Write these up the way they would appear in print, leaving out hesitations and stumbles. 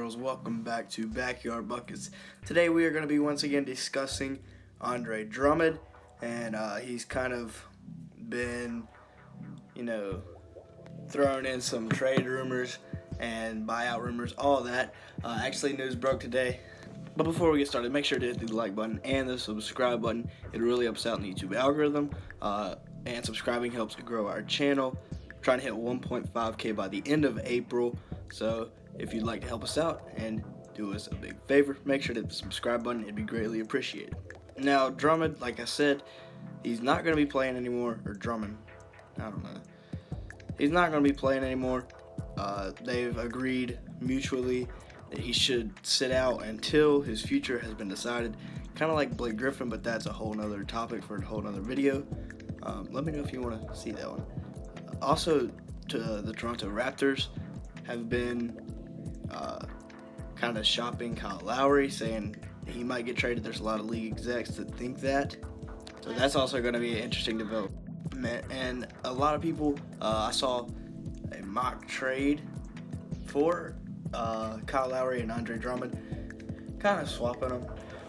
girls, welcome back to Backyard Buckets. Today we are going to be once again discussing Andre Drummond, and he's kind of been, throwing in some trade rumors and buyout rumors, all that. Actually, news broke today. But before we get started, make sure to hit the like button and the subscribe button. It really helps out in the YouTube algorithm, and subscribing helps grow our channel. We're trying to hit 1.5K by the end of April, so if you'd like to help us out and do us a big favor, make sure to hit the subscribe button. It'd be greatly appreciated. Now, Drummond, like I said, he's not going to be playing anymore, or Drummond, I don't know. He's not going to be playing anymore. They've agreed mutually that he should sit out until his future has been decided. Kind of like Blake Griffin, but that's a whole nother topic for a whole nother video. Let me know if you want to see that one. Also, the Toronto Raptors have been kind of shopping Kyle Lowry, saying he might get traded. There's a lot of league execs that think that. So that's also going to be an interesting development. And a lot of people, I saw a mock trade for Kyle Lowry and Andre Drummond, kind of swapping them,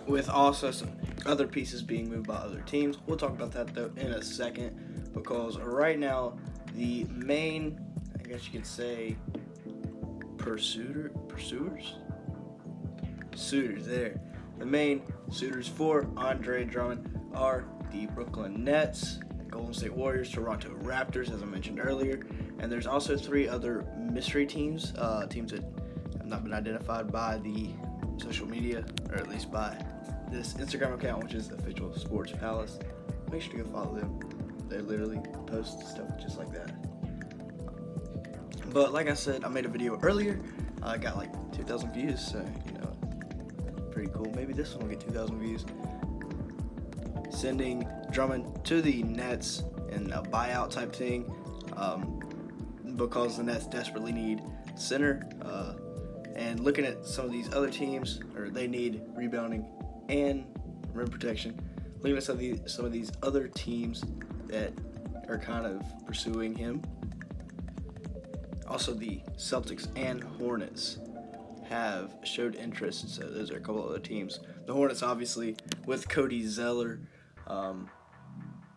with also some other pieces being moved by other teams. We'll talk about that though in a second, because right now the main, I guess you could say, suitors there. The main suitors for Andre Drummond are the Brooklyn Nets, Golden State Warriors, Toronto Raptors, as I mentioned earlier, and there's also three other mystery teams, teams that have not been identified by the social media, or at least by this Instagram account, which is Official Sports Palace. Make sure to go follow them. They literally post stuff just like that. But like I said, I made a video earlier. I got like 2,000 views, so pretty cool. Maybe this one will get 2,000 views. Sending Drummond to the Nets in a buyout type thing, because the Nets desperately need center. And looking at some of these other teams, or they need rebounding and rim protection. Looking at some of these other teams that are kind of pursuing him. Also, the Celtics and Hornets have showed interest, so those are a couple other teams. The Hornets, obviously, with Cody Zeller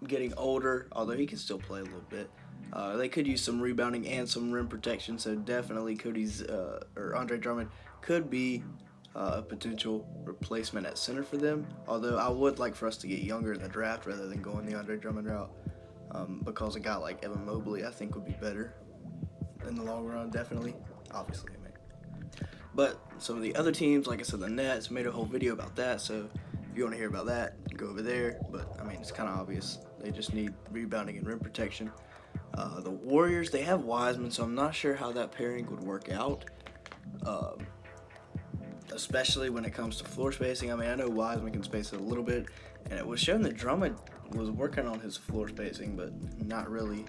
getting older, although he can still play a little bit. They could use some rebounding and some rim protection, so definitely Andre Drummond could be a potential replacement at center for them. Although I would like for us to get younger in the draft rather than going the Andre Drummond route, because a guy like Evan Mobley I think would be better in the long run, definitely. Obviously, I mean. But some of the other teams, like I said, the Nets, made a whole video about that, so if you want to hear about that, go over there. But I mean, it's kind of obvious. They just need rebounding and rim protection. The Warriors, they have Wiseman, so I'm not sure how that pairing would work out, especially when it comes to floor spacing. I mean, I know Wiseman can space it a little bit, and it was shown that Drummond was working on his floor spacing, but not really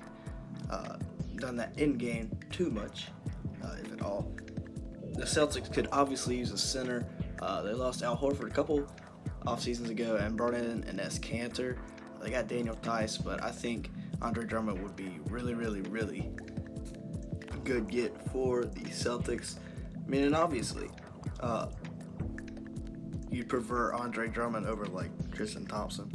done that in-game too much, if at all. The Celtics could obviously use a center. They lost Al Horford a couple off seasons ago and brought in Enes Kanter. They got Daniel Theis, but I think Andre Drummond would be really, really, really good get for the Celtics. I mean, and obviously, you'd prefer Andre Drummond over like Tristan Thompson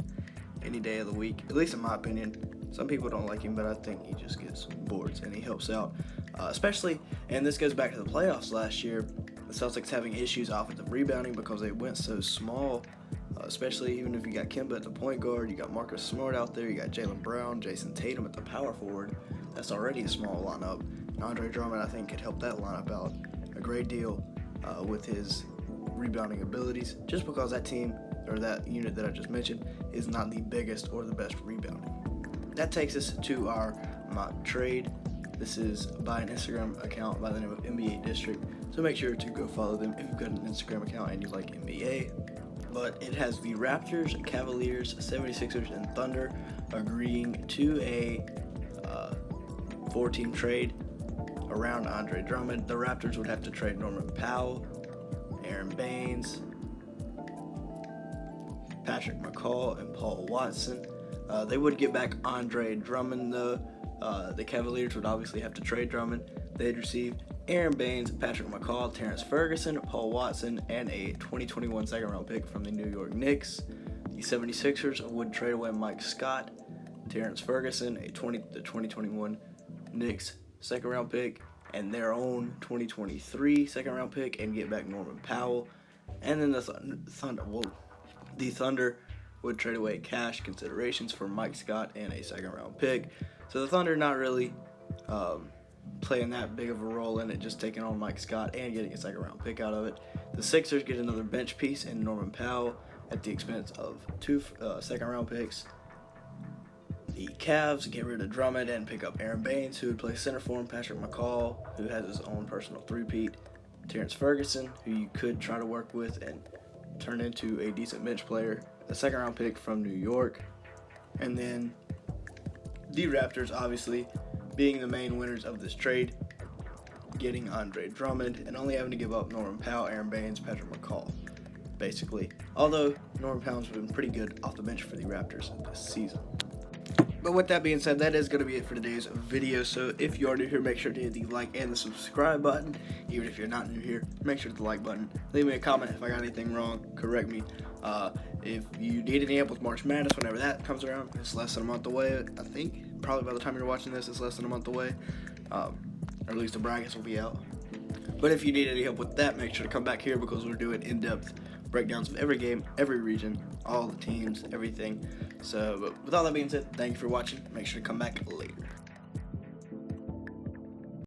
any day of the week, at least in my opinion. Some people don't like him, but I think he just gets boards and he helps out, especially, and this goes back to the playoffs last year, the Celtics having issues offensive rebounding because they went so small, especially even if you got Kemba at the point guard, you got Marcus Smart out there, you got Jaylen Brown, Jason Tatum at the power forward. That's already a small lineup. And Andre Drummond, I think, could help that lineup out a great deal with his rebounding abilities, just because that team, or that unit that I just mentioned, is not the biggest or the best rebounding. That takes us to our mock trade. This is by an Instagram account by the name of NBA District, so make sure to go follow them if you've got an Instagram account and you like NBA. But it has the Raptors, Cavaliers, 76ers, and Thunder agreeing to a 4-team trade around Andre Drummond. The Raptors would have to trade Norman Powell, Aaron Baines, Patrick McCall, and Paul Watson. They would get back Andre Drummond, though. The Cavaliers would obviously have to trade Drummond. They'd receive Aaron Baines, Patrick McCaw, Terrence Ferguson, Paul Watson, and a 2021 second-round pick from the New York Knicks. The 76ers would trade away Mike Scott, Terrence Ferguson, the 2021 Knicks second-round pick, and their own 2023 second-round pick, and get back Norman Powell. And then the Thunder would trade away cash considerations for Mike Scott and a second-round pick. So the Thunder not really playing that big of a role in it, just taking on Mike Scott and getting a second-round pick out of it. The Sixers get another bench piece in Norman Powell at the expense of 2 second-round picks. The Cavs get rid of Drummond and pick up Aaron Baines, who would play center for him, Patrick McCaw, who has his own personal three-peat, Terrence Ferguson, who you could try to work with and turn into a decent bench player, a second-round pick from New York, and then the Raptors, obviously, being the main winners of this trade, getting Andre Drummond and only having to give up Norman Powell, Aaron Baines, Patrick McCaw, basically. Although Norman Powell's been pretty good off the bench for the Raptors this season. But with that being said, that is going to be it for today's video. So if you are new here, make sure to hit the like and the subscribe button. Even if you're not new here, make sure to hit the like button. Leave me a comment if I got anything wrong. Correct me. If you need any help with March Madness, whenever that comes around, it's less than a month away, I think. Probably by the time you're watching this, it's less than a month away. Or at least the brackets will be out. But if you need any help with that, make sure to come back here because we're doing in-depth breakdowns of every game, every region, all the teams, everything. So, but with all that being said, thank you for watching. Make sure to come back later.